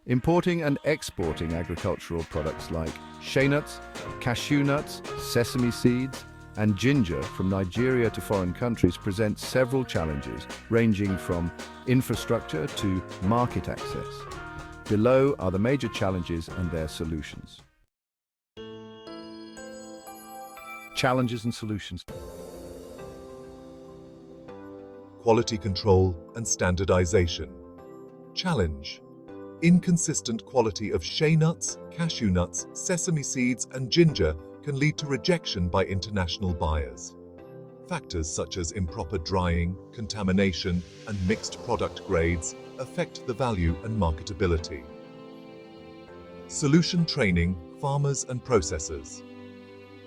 Importing and exporting agricultural products like shea nuts, cashew nuts, sesame seeds, and ginger from Nigeria to foreign countries presents several challenges, ranging from infrastructure to market access. Below are the major challenges and their solutions. Challenges and solutions. Quality control and standardization. Challenge: inconsistent quality of shea nuts, cashew nuts, sesame seeds, and ginger can lead to rejection by international buyers. Factors such as improper drying, contamination, and mixed product grades affect the value and marketability. Solution: training farmers and processors.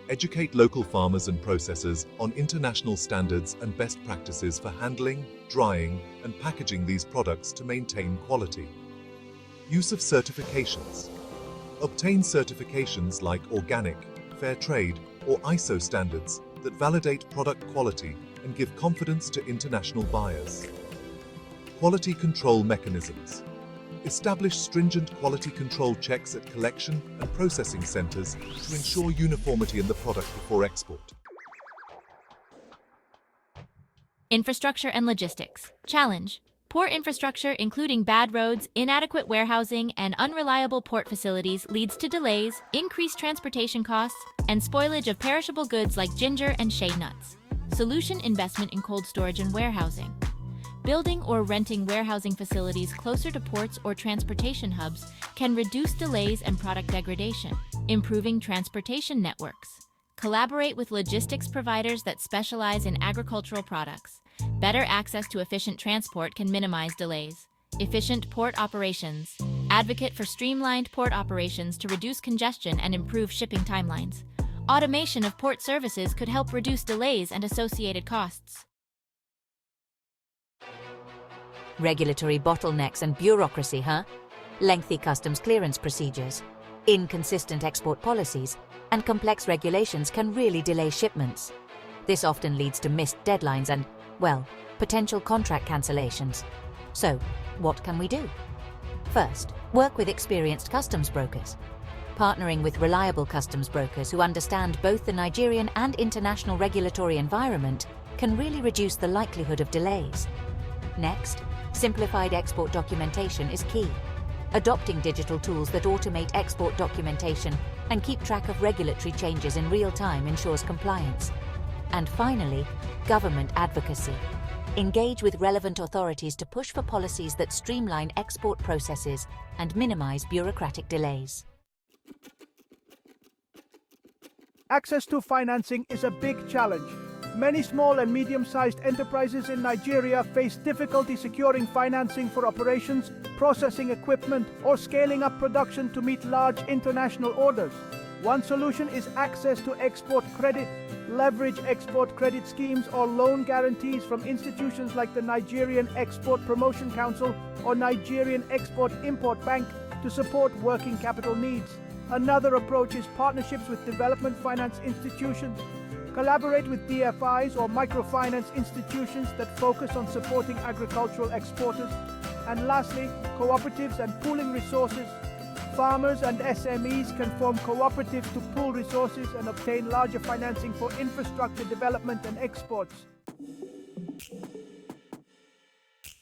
Educate local farmers and processors on international standards and best practices for handling, drying, and packaging these products to maintain quality. Use of certifications. Obtain certifications like organic, fair trade, or ISO standards that validate product quality and give confidence to international buyers. Quality control mechanisms. Establish stringent quality control checks at collection and processing centers to ensure uniformity in the product before export. Infrastructure and logistics. Challenge: poor infrastructure, including bad roads, inadequate warehousing, and unreliable port facilities, leads to delays, increased transportation costs, and spoilage of perishable goods like ginger and shea nuts. Solution: investment in cold storage and warehousing. Building or renting warehousing facilities closer to ports or transportation hubs can reduce delays and product degradation. Improving transportation networks. Collaborate with logistics providers that specialize in agricultural products. Better access to efficient transport can minimize delays. Efficient port operations. Advocate for streamlined port operations to reduce congestion and improve shipping timelines. Automation of port services could help reduce delays and associated costs. Regulatory bottlenecks and bureaucracy, huh? Lengthy customs clearance procedures, inconsistent export policies, and complex regulations can really delay shipments. This often leads to missed deadlines and, well, potential contract cancellations. So, what can we do? First, work with experienced customs brokers. Partnering with reliable customs brokers who understand both the Nigerian and international regulatory environment can really reduce the likelihood of delays. Next, simplified export documentation is key. Adopting digital tools that automate export documentation and keep track of regulatory changes in real time ensures compliance. And finally, government advocacy. Engage with relevant authorities to push for policies that streamline export processes and minimize bureaucratic delays. Access to financing is a big challenge. Many small and medium-sized enterprises in Nigeria face difficulty securing financing for operations, processing equipment, or scaling up production to meet large international orders. One solution is access to export credit. Leverage export credit schemes or loan guarantees from institutions like the Nigerian Export Promotion Council or Nigerian Export-Import Bank to support working capital needs. Another approach is partnerships with development finance institutions. Collaborate with DFIs or microfinance institutions that focus on supporting agricultural exporters. And lastly, cooperatives and pooling resources. Farmers and SMEs can form cooperatives to pool resources and obtain larger financing for infrastructure development and exports.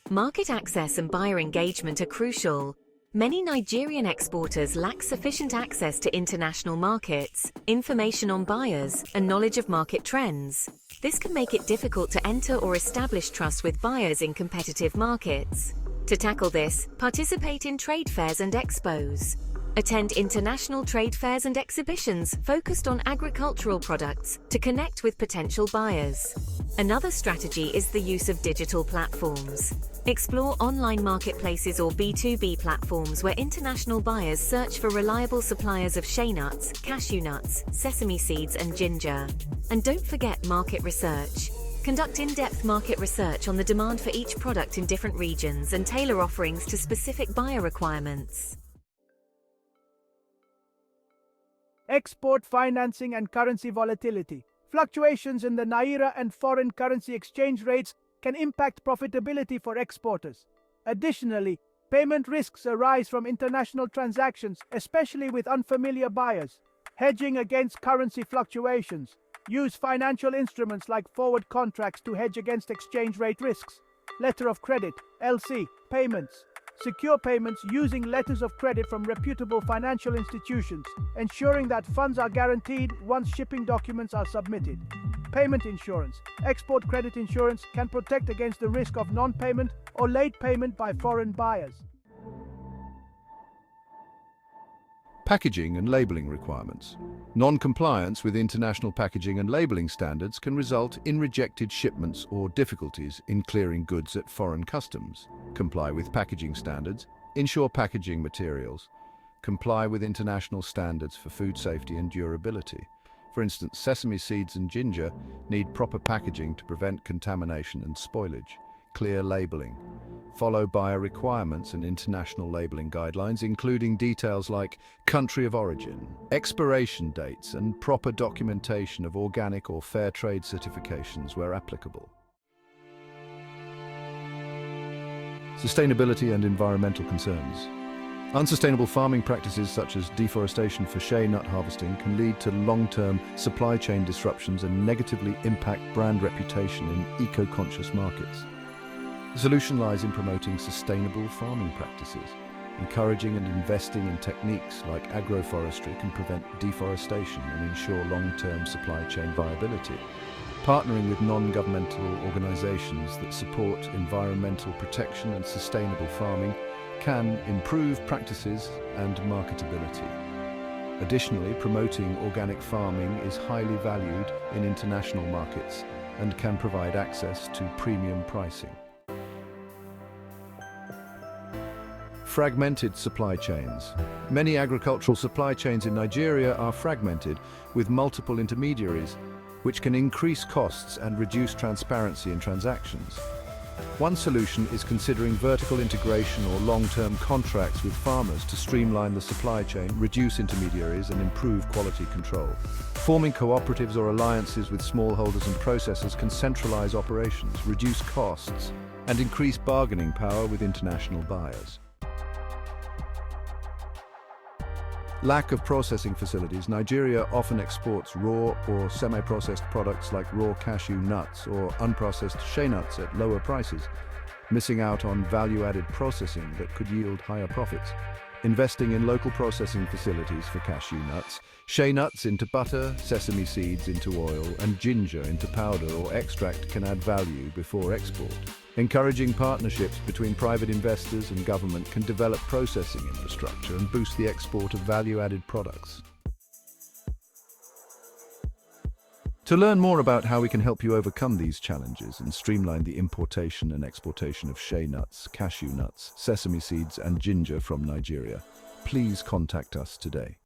Market access and buyer engagement are crucial. Many Nigerian exporters lack sufficient access to international markets, information on buyers, and knowledge of market trends. This can make it difficult to enter or establish trust with buyers in competitive markets. To tackle this, participate in trade fairs and expos. Attend international trade fairs and exhibitions focused on agricultural products to connect with potential buyers. Another strategy is the use of digital platforms. Explore online marketplaces or B2B platforms where international buyers search for reliable suppliers of shea nuts, cashew nuts, sesame seeds, and ginger. And don't forget market research. Conduct in-depth market research on the demand for each product in different regions and tailor offerings to specific buyer requirements. Export financing and currency volatility. Fluctuations in the naira and foreign currency exchange rates can impact profitability for exporters. Additionally, Payment risks arise from international transactions, especially with unfamiliar buyers. Hedging against currency fluctuations. Use financial instruments like forward contracts to hedge against exchange rate risks. Letter of credit, LC, payments. Secure payments using letters of credit from reputable financial institutions, ensuring that funds are guaranteed once shipping documents are submitted. Payment insurance. Export credit insurance can protect against the risk of non-payment or late payment by foreign buyers. Packaging and labeling requirements. Non-compliance with international packaging and labeling standards can result in rejected shipments or difficulties in clearing goods at foreign customs. Comply with packaging standards. Ensure packaging materials comply with international standards for food safety and durability. For instance, sesame seeds and ginger need proper packaging to prevent contamination and spoilage. Clear labeling. Follow buyer requirements and international labeling guidelines, including details like country of origin, expiration dates, and proper documentation of organic or fair trade certifications where applicable. Sustainability and environmental concerns. Unsustainable farming practices such as deforestation for shea nut harvesting can lead to long-term supply chain disruptions and negatively impact brand reputation in eco-conscious markets. The solution lies in promoting sustainable farming practices. Encouraging and investing in techniques like agroforestry can prevent deforestation and ensure long-term supply chain viability. Partnering with non-governmental organizations that support environmental protection and sustainable farming can improve practices and marketability. Additionally, promoting organic farming is highly valued in international markets and can provide access to premium pricing. Fragmented supply chains. Many agricultural supply chains in Nigeria are fragmented with multiple intermediaries, which can increase costs and reduce transparency in transactions. One solution is considering vertical integration or long-term contracts with farmers to streamline the supply chain, reduce intermediaries, and improve quality control. Forming cooperatives or alliances with smallholders and processors can centralize operations, reduce costs, and increase bargaining power with international buyers. Lack of processing facilities. Nigeria often exports raw or semi-processed products like raw cashew nuts or unprocessed shea nuts at lower prices, missing out on value-added processing that could yield higher profits. Investing in local processing facilities for cashew nuts, shea nuts into butter, sesame seeds into oil, and ginger into powder or extract can add value before export. Encouraging partnerships between private investors and government can develop processing infrastructure and boost the export of value-added products. To learn more about how we can help you overcome these challenges and streamline the importation and exportation of shea nuts, cashew nuts, sesame seeds, and ginger from Nigeria, please contact us today.